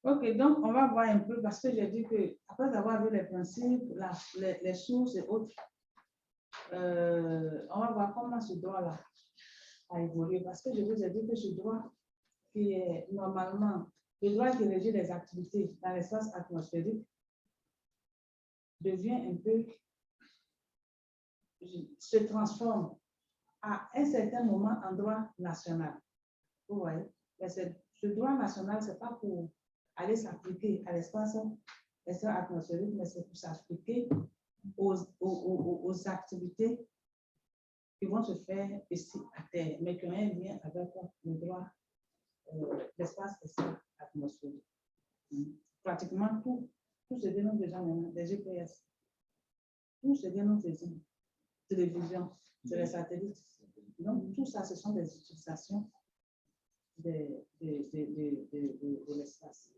Ok, donc on va voir un peu, parce que j'ai dit que après avoir vu les principes, les sources et autres, on va voir comment ce droit-là a évolué. Parce que je vous ai dit que ce droit qui est normalement le droit qui régit les activités dans l'espace atmosphérique devient un peu, se transforme à un certain moment en droit national. Vous voyez? Mais ce droit national, ce n'est pas pour aller s'appliquer à l'espace atmosphérique, mais c'est pour s'appliquer aux activités qui vont se faire ici à Terre, mais qui ont un lien avec le droit l'espace atmosphérique. Pratiquement tout ce que nous faisons maintenant, les GPS, tout ce que nous faisons, télévision, sur les satellites. Donc, tout ça, ce sont des utilisations de l'espace.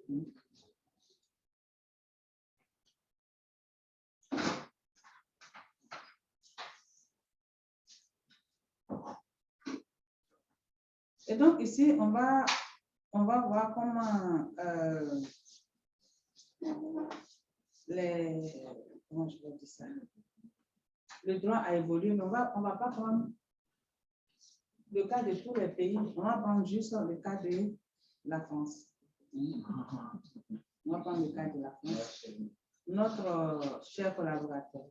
Et donc, ici, on va voir comment comment je vais dire ça? Le droit a évolué, mais on va pas prendre le cas de tous les pays, on va prendre juste le cas de la France. On va prendre le cas de la France, notre cher collaborateur.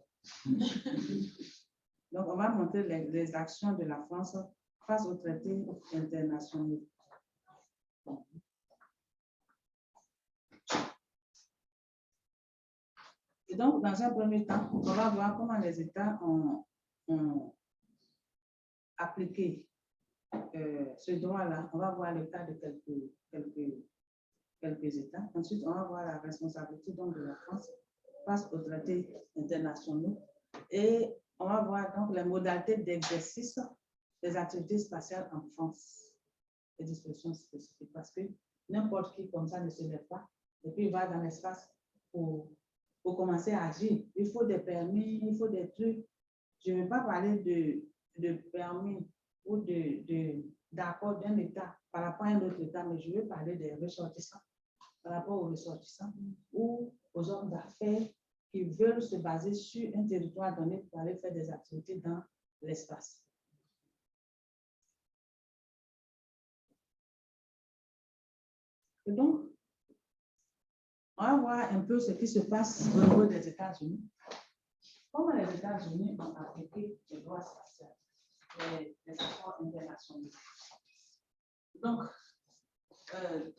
Donc, on va montrer les actions de la France face aux traités internationaux. Et donc, dans un premier temps, on va voir comment les États ont appliqué ce droit-là. On va voir le cas de quelques États. Ensuite, on va voir la responsabilité donc, de la France face aux traités internationaux. Et on va voir donc les modalités d'exercice des activités spatiales en France. Les dispositions spécifiques. Parce que n'importe qui comme ça ne se lève pas et puis il va dans l'espace pour commencer à agir. Il faut des permis, il faut des trucs. Je ne vais pas parler de permis ou d'accord d'un État par rapport à un autre État, mais je vais parler des ressortissants, par rapport aux ressortissants ou aux hommes d'affaires qui veulent se baser sur un territoire donné pour aller faire des activités dans l'espace. Et donc, on va voir un peu ce qui se passe au niveau des États-Unis. Comment les États-Unis ont appliqué les droits spatiaux, les accords internationaux. Donc,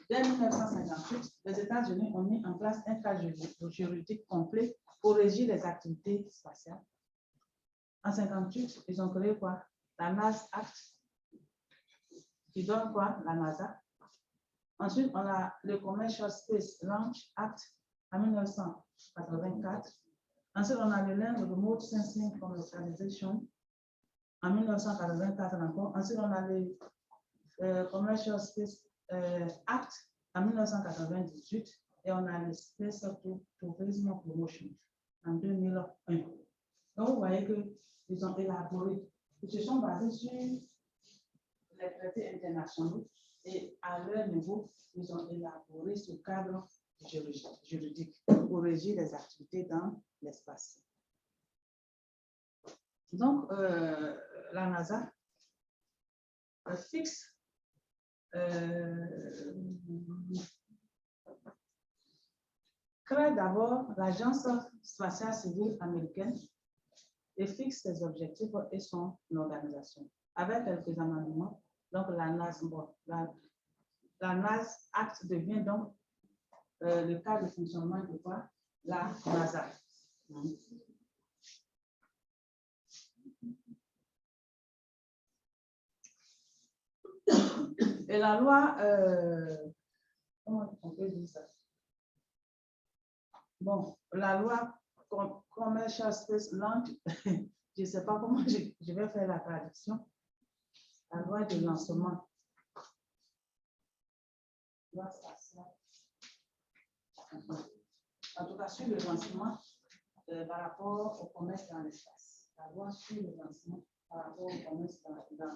dès 1958, les États-Unis ont mis en place un cadre juridique complet pour régir les activités spatiales. En 1958, ils ont créé quoi? La NASA Act, qui donne quoi? La NASA. Ensuite, on a le Commercial Space Launch Act en 1984. Ensuite, on a le Land Remote Sensing Commercialization en 1984 encore. Ensuite, on a le Commercial Space Act en 1998 et on a le Space Tourism Promotion en 2001. Donc, vous voyez qu'ils ont élaboré, ils se sont basés sur les traités internationaux et à leur niveau, ils ont élaboré ce cadre juridique pour régir les activités dans l'espace. Donc, la NASA fixe crée d'abord l'Agence spatiale civile américaine et fixe ses objectifs et son organisation. Avec quelques amendements, donc la NASA Act devient donc le cadre de fonctionnement de quoi? La NASA. Et la loi, comment on peut dire ça? Bon, la loi Commercial Space Launch, je ne sais pas comment je vais faire la traduction. La loi de lancement. Loi spatiale. En tout cas, sur le lancement par rapport au commerce dans l'espace. La loi sur le lancement par rapport au commerce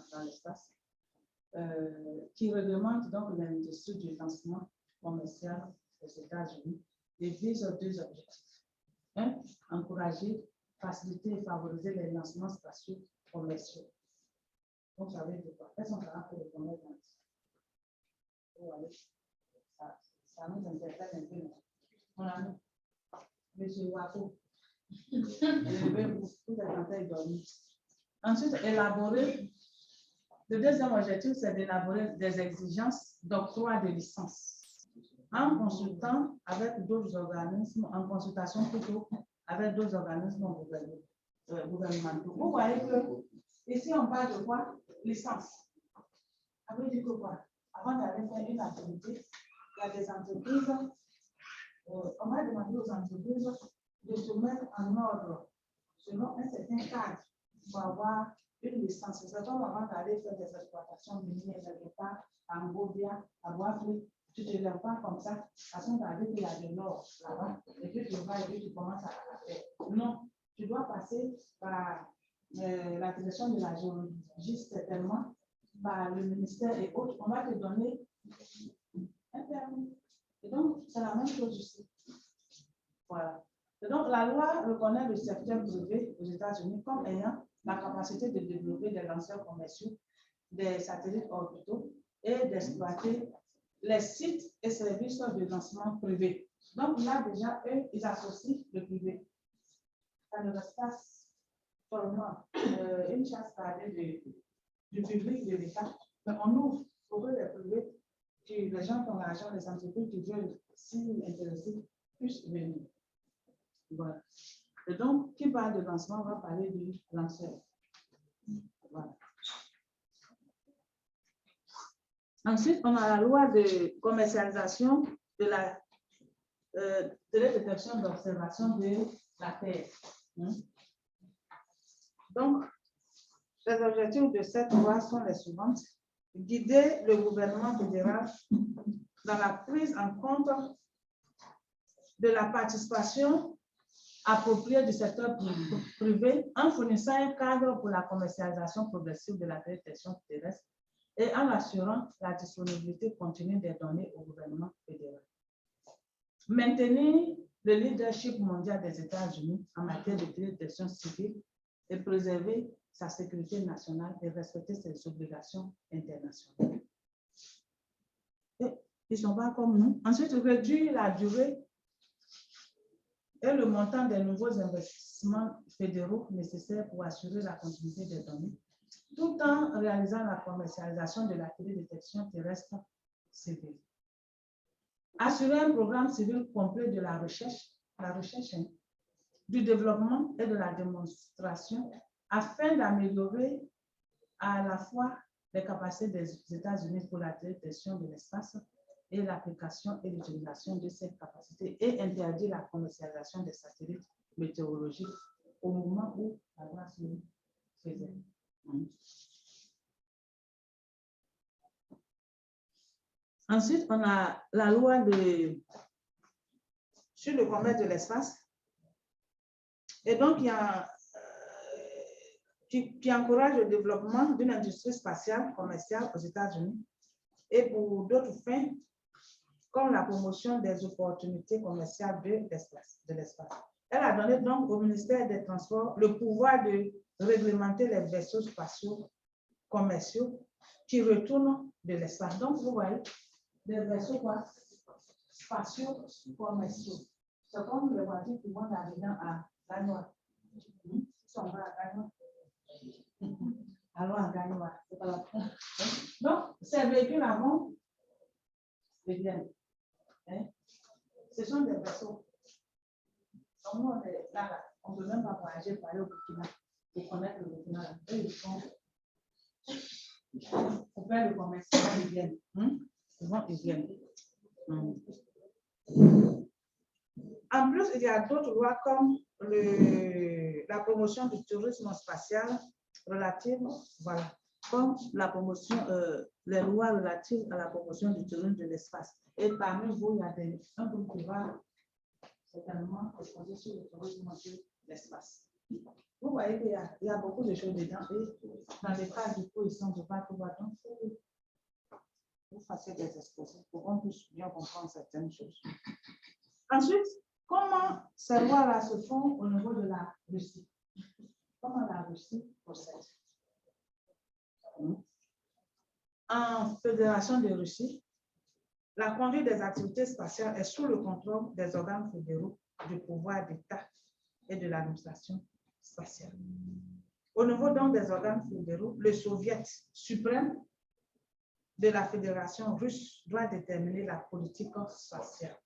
dans l'espace. qui réglemente donc l'industrie du lancement commercial aux États-Unis et vise deux objectifs. Un, encourager, faciliter et favoriser les lancements spatiaux commerciaux. Donc, ça veut dire quoi? Qu'est-ce qu'on va faire de commerce dans ça nous interpelle un peu. On a mis M. Wako. Je vais vous présenter dormir. Ensuite, élaborer. Le deuxième objectif, c'est d'élaborer des exigences d'octroi de licence en consultant avec d'autres organismes, en consultation plutôt avec d'autres organismes gouvernementaux. Vous voyez que ici, on parle de quoi? Licence. Ça veut dire que quoi? Avant d'aller faire une activité, il y a des entreprises, on va demander aux entreprises de se mettre en ordre selon un certain cadre pour avoir une licence. C'est comme avant d'aller faire des exploitations minières quelque part, en Gobia, à Bois-Fouille, tu ne te lèves pas comme ça, façon d'aller qu'il y a de l'or là-bas, et puis tu vas et puis tu commences à faire. Non, tu dois passer par la direction de la géologie, certainement, par le ministère et autres. On va te donner un permis. Et donc, c'est la même chose ici. Voilà. Et donc, la loi reconnaît le secteur privé aux États-Unis comme ayant la capacité de développer des lanceurs commerciaux, des satellites orbitaux et d'exploiter les sites et services de lancement privé. Donc, là, déjà, eux, ils associent le privé. Ça ne reste pas seulement une chasse gardée du public, de l'État, mais on ouvre pour eux les privés, que les gens qui ont l'argent, les entreprises qui veulent s'y intéresser, puissent venir. Voilà. Et donc, qui parle de lancement, on va parler du lanceur. Voilà. Ensuite, on a la loi de commercialisation de la télédétection d'observation de la Terre. Donc, les objectifs de cette loi sont les suivantes. Guider le gouvernement fédéral dans la prise en compte de la participation appropriée du secteur privé en fournissant un cadre pour la commercialisation progressive de la télédétection terrestre et en assurant la disponibilité continue des données au gouvernement fédéral. Maintenir le leadership mondial des États-Unis en matière de télédétection civile et préserver sa sécurité nationale et respecter ses obligations internationales. Et ils ne sont pas comme nous. Ensuite, réduire la durée et le montant des nouveaux investissements fédéraux nécessaires pour assurer la continuité des données, tout en réalisant la commercialisation de la télédétection terrestre civile. Assurer un programme civil complet de la recherche du développement et de la démonstration afin d'améliorer à la fois les capacités des États-Unis pour la télédétection de l'espace et l'application et l'utilisation de ces capacités et interdire la commercialisation des satellites météorologiques au moment où la loi se faisait. Ensuite, on a la loi sur le commerce de l'espace. Et donc, il y a qui encourage le développement d'une industrie spatiale commerciale aux États-Unis et pour d'autres fins, comme la promotion des opportunités commerciales de l'espace. Elle a donné donc au ministère des Transports le pouvoir de réglementer les vaisseaux spatiaux commerciaux qui retournent de l'espace. Donc, vous voyez, des vaisseaux spatiaux commerciaux. C'est comme les voitures qui vont là-dedans à Gagnois. Ils sont à Gagnois. Alors, à Gagnois. Donc, ces véhicules avant, les biens. Ce sont des vaisseaux. Donc, nous, on est là, on ne peut même pas voyager pour aller au Burkina, pour connaître le Burkina. Eux, ils font. Pour faire le commerce, ils viennent. Souvent, ils viennent. En plus, il y a d'autres lois comme la promotion du tourisme spatial relative, voilà, comme la promotion, les lois relatives à la promotion du tourisme de l'espace. Et parmi vous, il y a un groupe qui va certainement exposer sur le tourisme de l'espace. Vous voyez qu'il y a beaucoup de choses dedans et dans les cas du coup, ils sont de pas tout voir. Donc, vous fassiez des exposés pour qu'on puisse bien comprendre certaines choses. Ensuite, comment ces lois-là se font au niveau de la Russie? Comment la Russie procède? En Fédération de Russie, la conduite des activités spatiales est sous le contrôle des organes fédéraux du pouvoir d'État et de l'administration spatiale. Au niveau donc des organes fédéraux, le Soviet suprême de la Fédération russe doit déterminer la politique spatiale.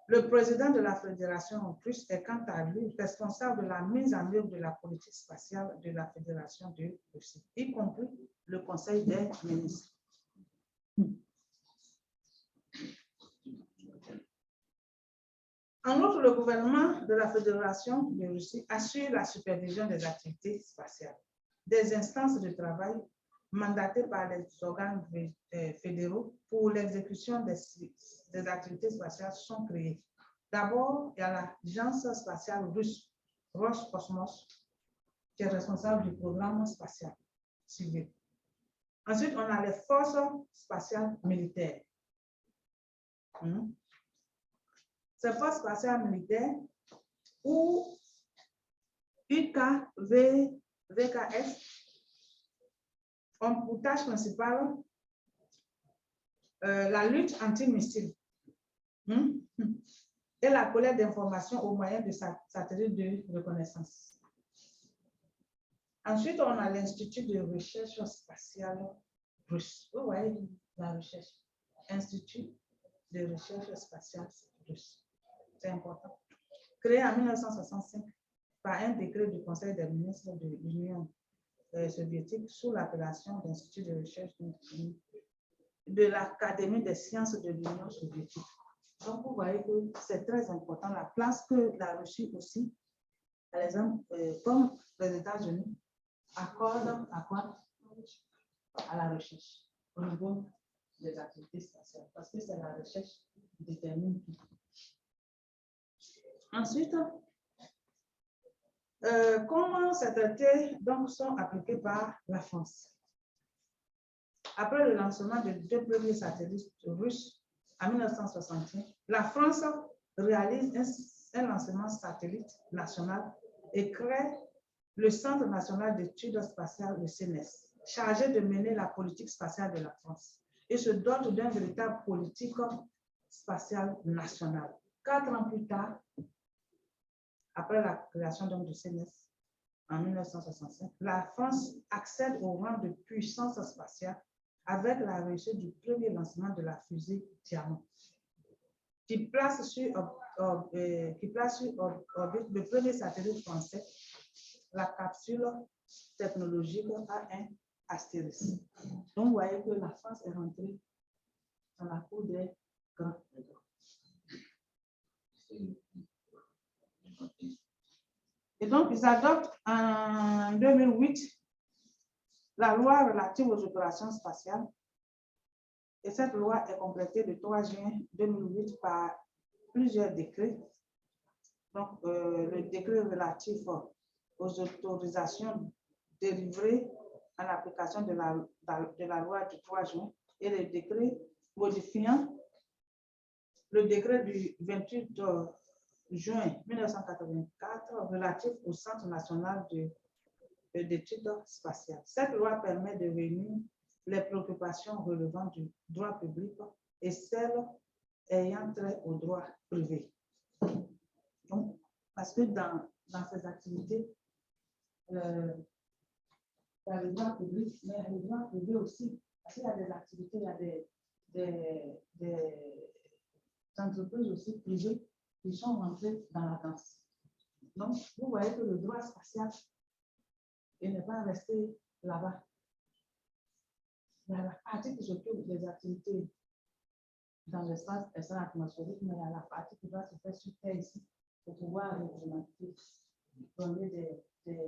Le président de la Fédération russe est quant à lui responsable de la mise en œuvre de la politique spatiale de la Fédération de Russie, y compris le Conseil des ministres. En outre, le gouvernement de la Fédération de Russie assure la supervision des activités spatiales. Des instances de travail mandatées par les organes fédéraux pour l'exécution des activités spatiales sont créées. D'abord, il y a l'agence spatiale russe, Roscosmos, qui est responsable du programme spatial civil. Ensuite, on a les forces spatiales militaires. Ces forces spatiales militaires ou UKVKS ont pour tâche principale la lutte anti-missile et la collecte d'informations au moyen de satellites de reconnaissance. Ensuite, on a l'Institut de recherche spatiale russe. Vous voyez la recherche. Institut de recherche spatiale russe. C'est important. Créé en 1965 par un décret du Conseil des ministres de l'Union soviétique sous l'appellation d'Institut de recherche de l'Académie des sciences de l'Union soviétique. Donc, vous voyez que c'est très important la place que la Russie aussi, par exemple, comme les États-Unis, accordent à quoi? À la recherche au niveau des activités spatiales, parce que c'est la recherche qui détermine tout. Ensuite, comment ces traités donc sont appliqués par la France? Après le lancement des 2 premiers satellites russes en 1961, la France réalise un lancement satellite national et crée le Centre national d'études spatiales, le CNES, chargé de mener la politique spatiale de la France et se dote d'un véritable politique spatiale nationale. 4 ans plus tard, après la création donc du CNES en 1965, la France accède au rang de puissance spatiale avec la réussite du premier lancement de la fusée Diamant, qui place sur orbite le premier satellite français, la capsule technologique A1 Astéris. Donc, vous voyez que la France est rentrée dans la cour des grands. Et donc, ils adoptent en 2008 la loi relative aux opérations spatiales. Et cette loi est complétée le 3 juin 2008 par plusieurs décrets. Donc, le décret relatif aux autorisations délivrées en application de la loi du 3 juin et le décret modifiant le décret du 28 juin 1984 relatif au Centre national d'études spatiales. Cette loi permet de réunir les préoccupations relevant du droit public et celles ayant trait au droit privé. Donc, parce que dans ces activités, il y a le droit public, mais il y a le droit privé aussi. Parce qu'il y a des activités, il y a des entreprises aussi privées qui sont rentrées dans la danse. Donc, vous voyez que le droit spatial, il n'est pas resté là-bas. Il y a la partie qui s'occupe des activités dans l'espace extra-atmosphérique, mais il y a la partie qui doit se faire sur Terre ici pour pouvoir réglementer, donner des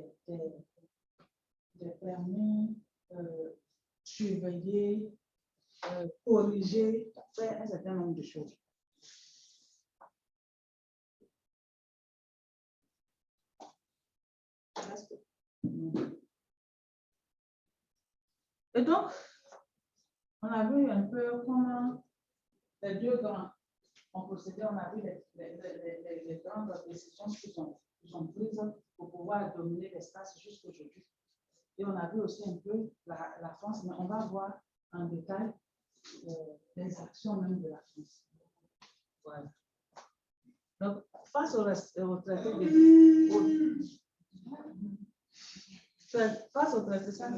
permis, surveiller, corriger, faire un certain nombre de choses. Et donc, On a vu un peu comment les deux grands ont procédé, on a vu les grandes décisions qu'ils ont prises pour pouvoir dominer l'espace jusqu'aujourd'hui. Et on a vu aussi un peu la France, mais on va voir en détail les actions même de la France. Voilà. Donc, face au traité face au traité, ça,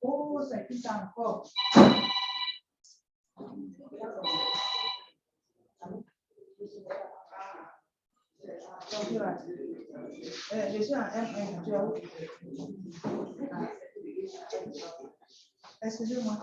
oh, c'est qui ça encore? Je suis en M1, tu es où? Excusez-moi.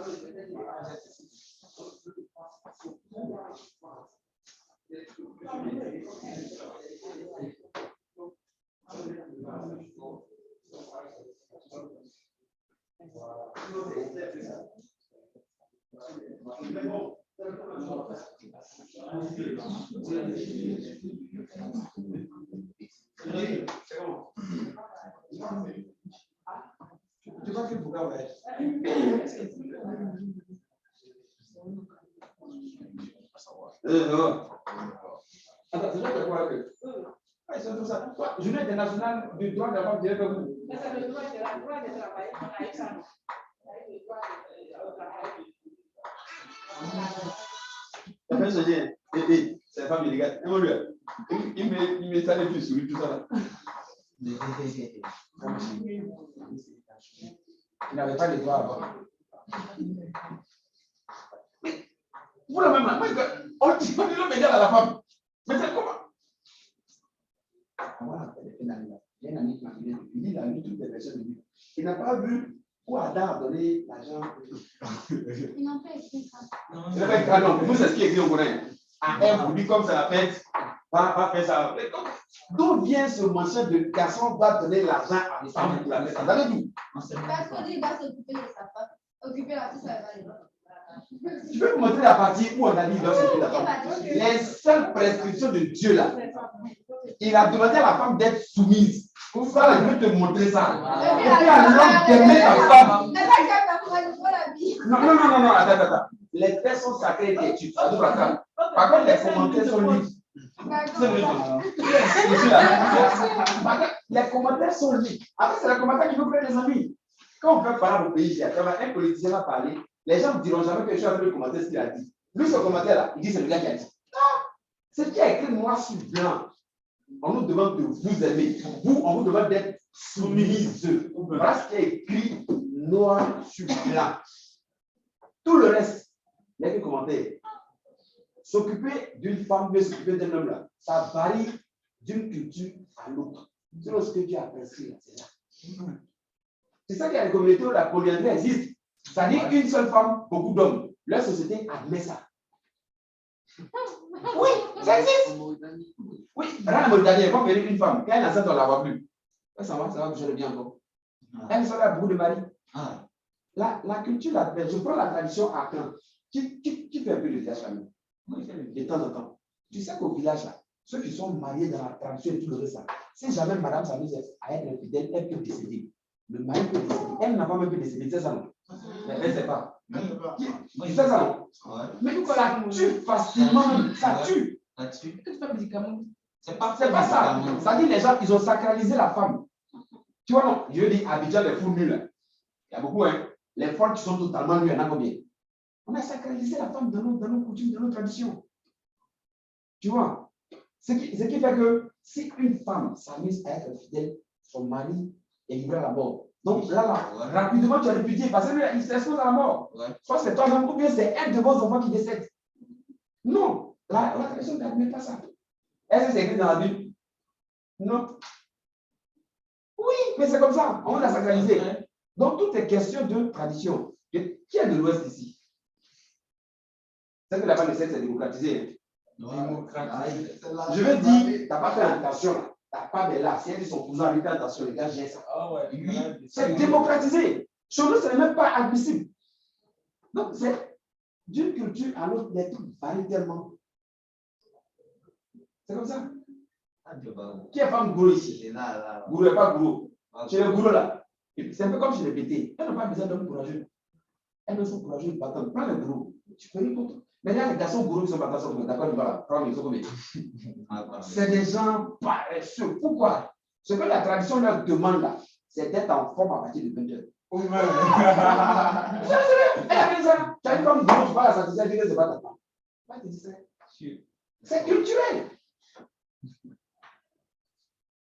Tu vois que pourquoi ouais. Attends, c'est là quoi que. C'est tout ça. Journée internationale du droit de la femme, je vais vous. C'est le droit de travailler, on a eu ça. La femme se dit, c'est la femme illégale. Il me salait plus sur tout ça là. Il n'avait pas les droits avant. Vous la même là, on dit l'homme égal à la femme. Mais c'est comment? Voilà, il y a un ami qui m'a dit, il a lu toutes les versions de lui. Il n'a pas vu où Adam a donné l'argent. Ils n'ont pas écrit ça. Il n'a pas écrit, ah non, nous c'est ce qui est écrit au Coran. À elle, vous dit comme ça la fête, va faire ça. D'où vient ce mention de garçon va donner l'argent à des femmes pour la fête? Vous avez dit? Parce qu'on dit qu'il va s'occuper de sa femme. Occuper la fille, ça va aller. Je vais vous montrer la partie où on a dit qu'il doit s'occuper de la femme. Les seules prescriptions de Dieu là. Il a demandé à la femme d'être soumise. Pour ça, je vais te montrer ça. Et puis à l'homme d'aimer sa femme. Non, attends. Les textes sont sacrés et études. Par contre, les commentaires sont libres. Les commentaires sont libres. Après, c'est les commentaires qui nous prennent les amis. Quand on peut parler au pays, quand un politicien va parler, les gens ne diront jamais que je suis en train de commenter ce qu'il a dit. Lui, ce commentaire-là, il dit c'est le gars qui a dit. Non, c'est qui a écrit noir sur blanc. On nous demande de vous aimer. Vous, on vous demande d'être soumise. Voilà ce qui est écrit noir sur blanc. Tout le reste, les commentaires. S'occuper d'une femme, mais s'occuper d'un homme là, ça varie d'une culture à l'autre. C'est ce que Dieu a prescrit là, c'est là. C'est ça qu'il y a des communautés où la polyandrie existe. C'est-à-dire une seule femme, beaucoup d'hommes. Leur société admet ça. Oui, ça existe. Oui, dans la Mauritanie, quand on veut une femme, quand elle est enceinte, on ne la voit plus. Ça va bouger le bien encore. Elle sera beaucoup de mari. La culture, je prends la tradition à Caen. Qui fait un peu de village famille? De temps en temps. Tu sais qu'au village, là, ceux qui sont mariés dans la tradition et tout le reste, si jamais madame s'amuse à être infidèle, elle peut décéder. Le mari peut décéder. Elle n'a pas même pu décéder, c'est ça non? Mais elle ne sait pas. C'est ça non? Mais ça tue facilement. Ça tue. Qu'est-ce que tu fais médicament? C'est pas ça. Ça dit les gens, ils ont sacralisé la femme. Tu vois, non? Je dis Abidjan, les fous nuls. Il y a beaucoup, hein? Les folles qui sont totalement nues, il y en a combien? On a sacralisé la femme dans nos coutumes, dans nos traditions. Tu vois? Ce qui fait que si une femme s'amuse à être fidèle, son mari est livré à la mort. Donc là, rapidement, tu as répudié parce qu'il s'expose à la mort. Soit c'est toi ou bien c'est un de vos enfants qui décède. Non, la tradition n'admet pas ça. Est-ce que c'est écrit dans la Bible? Non. Oui, mais c'est comme ça. On l'a sacralisé. Donc, tout est question de tradition. Qui est de l'Ouest ici? C'est que là-bas, le sexe est démocratisé. Démocratisé. Je veux dire, tu n'as pas fait attention là. Ta femme est là. Si elle dit son cousin, lui fait attention, les gars, j'ai ça. Ah ouais. Oui, c'est démocratisé. Chez nous, ce n'est même pas admissible. Donc, c'est d'une culture à l'autre, les trucs varient tellement. C'est comme ça. Qui est femme gourou ici? Gourou n'est pas gourou. Chez les gourous là, c'est un peu comme chez les pétés. Elles n'ont pas besoin d'hommes courageux. Elles sont courageuses, battantes. Prends les gourous. Tu peux y contre. Maintenant, les garçons gourous qui sont battants, d'accord, ils vont prendre les autres. C'est des gens paresseux. Pourquoi? Ce que la tradition leur demande là, c'est d'être en forme à partir de 20 heures. Elle a dit ça. Tu as une femme gourou, tu vas la satisfaire, tu dis que c'est pas ta femme. C'est culturel.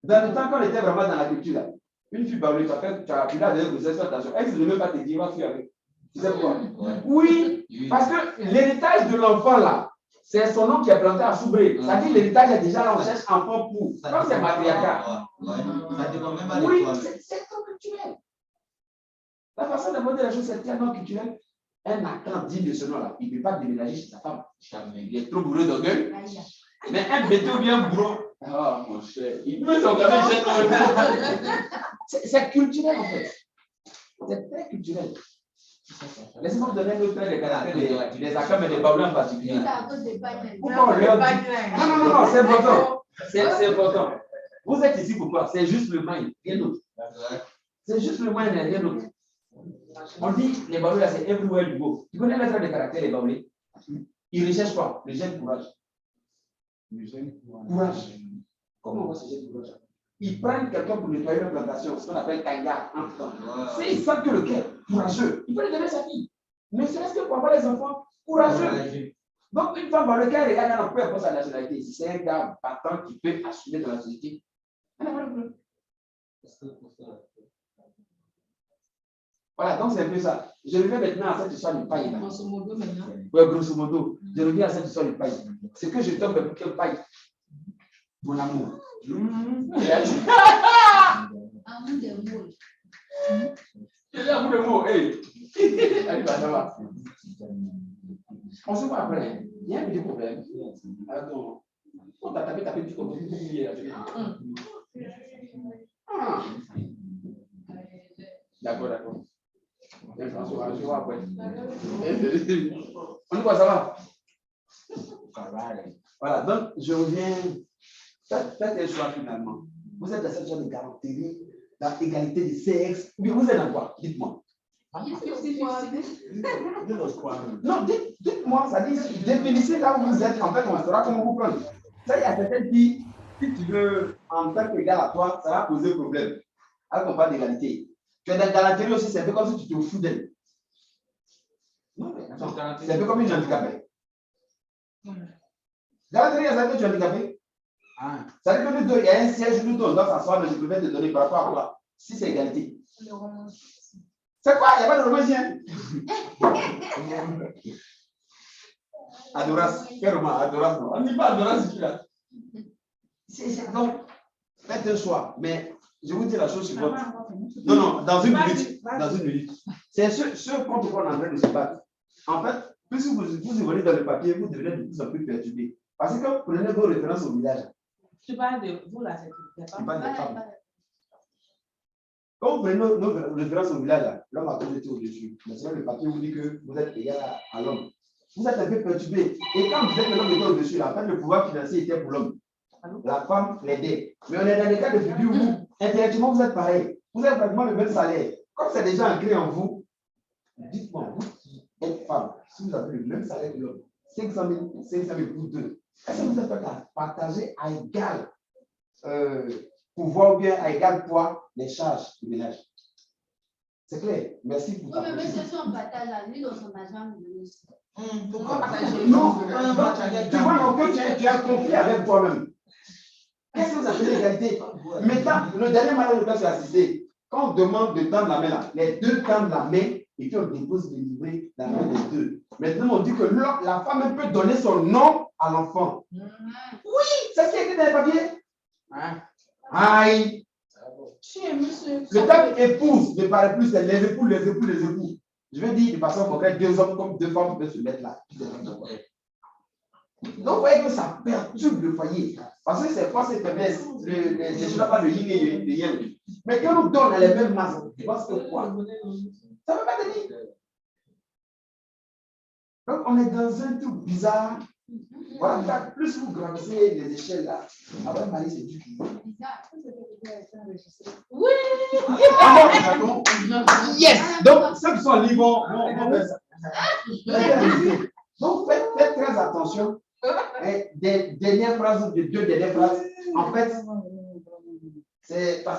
Dans le temps, quand on était vraiment dans la culture, là, une fille baoulée, tu as appris là, de attention. Elle ne veut pas te dire, va fuir avec. Tu sais pourquoi? Oui, parce que l'héritage de l'enfant, là, c'est son nom qui est planté à Soubré. Ça dit que l'héritage est déjà là, on cherche enfant pour. Comme c'est matriarcat. Oui, c'est trop culturel. La façon de monter les choses, c'est tellement culturel. Un accent digne de ce nom-là, il ne peut pas déménager chez sa femme. Il est trop bourré d'orgueil. Mais un béton bien bourreau. Ah, mon cher, il peut s'organiser. C'est culturel, en fait. C'est très culturel. Laissez-moi vous donner un autre trait de caractère des accords, mais des problèmes en particulier. Pourquoi on leur dit? Non, c'est important. C'est important. Vous êtes ici pourquoi? C'est juste le mind, rien d'autre. C'est juste le mind et rien d'autre. On dit, les baoulés, c'est everywhere you go. Tu connais les traits de caractère, les baoulés? Ils ne recherchent pas, les jeunes courage. Courage. Comment on voit ces jeunes courage? Ils prennent quelqu'un pour nettoyer une plantation, ce qu'on appelle kanga. S'ils sentent que le cœur est courageux, ils peuvent lui donner sa fille. Ne serait-ce que pour avoir les enfants courageux. Donc, une femme dans le cœur, elle a peu importe sa nationalité. Si c'est un gars battant qui peut assumer dans la société, elle n'a pas de problème. Voilà, donc c'est un peu ça. Je reviens maintenant à cette histoire du paille. Grosso modo maintenant. Oui, grosso modo. Je reviens à cette histoire du paille. Ce que je t'offre pour quel paille? Mon amour. Amour des mots. Je dis amour de mots. Hey. Allez, ça va. On se voit après. Il y a un petit problème. Attends. On t'a tapé, tu comprends. D'accord. On se voit après. On voit, ça va? Voilà, donc je reviens. Faites un choix finalement. Vous êtes dans cette zone de garantie, dans l'égalité des sexes. Mais vous êtes dans quoi? Dites-moi. Non, dites-moi, ça dit, définissez là où vous êtes. En fait, on saura comment vous prendre. Ça, il y a certaines filles, si tu veux en tant qu'égal à toi, ça va poser problème. Alors qu'on parle d'égalité. Tu es dans galanterie aussi, c'est un peu comme si tu te fous d'elle. Non, mais c'est un peu comme une handicapée. Galanterie, ça veut dire que tu es handicapé. Ça veut dire que nous deux, il y a un siège, nous deux, on doit s'asseoir, mais je peux te donner par rapport à quoi? Si c'est égalité. C'est quoi? Il n'y a pas de romancien. Adoras. Quel roman? Adoras, non. On dit pas Adoras ici là. Donc, faites un choix. Mais je vous dis la chose suivante. Non, dans une minute. Dans une minute. C'est ce contre quoi on est en train de se battre. En fait, plus vous évoluez dans le papier, vous devenez de plus en plus perturbé. Parce que vous prenez vos références au village. Tu parles de vous là, c'est pas des femmes. Quand vous prenez nos références au village, l'homme a toujours été au-dessus. Mais c'est le papier vous dit que vous êtes égal à l'homme. Vous êtes un peu perturbé. Et quand vous dites que l'homme était au-dessus, en fait, le pouvoir financier était pour l'homme. La femme l'aidait. Mais on est dans des cas de figure où, intellectuellement, vous êtes pareil. Vous avez pratiquement le même salaire. Comme c'est déjà ancré en vous, dites-moi, vous qui êtes femme, si vous avez le même salaire que l'homme, 500 000 pour deux, est-ce que vous êtes prêt à partager à égal pouvoir ou bien à égal poids les charges du ménage? C'est clair. Merci pour ta question. Oui, mais si on partage à lui dans son argent, pourquoi partager? Non, tu vois, donc tu as un conflit avec toi-même. Qu'est-ce que vous appelez l'égalité? Maintenant, le dernier mariage auquel j'ai assisté, quand on demande de tendre la main là, les deux tendent la main et puis on dépose le livret dans la main des deux. Maintenant, on dit que la femme peut donner son nom à l'enfant. Oui, c'est ce qui est écrit dans les papiers. Aïe. Le terme épouse ne paraît plus, c'est les époux. Je veux dire de façon concrète, deux hommes comme deux femmes peuvent se mettre là. Donc, vous voyez que ça perturbe le foyer. Parce que c'est force et faiblesse. Je ne parle pas de yin et de yang. Mais quand on nous donne les mêmes masses, tu penses que quoi? Ça ne veut pas tenir. Donc, on est dans un truc bizarre. Voilà, plus vous grandissez les échelles là, après Marie, c'est du Oui. Yes! Donc, ceux qui sont libres vont faire ça. Donc, faites très attention. Des dernières phrases, de deux dernières phrases, en fait, c'est parce que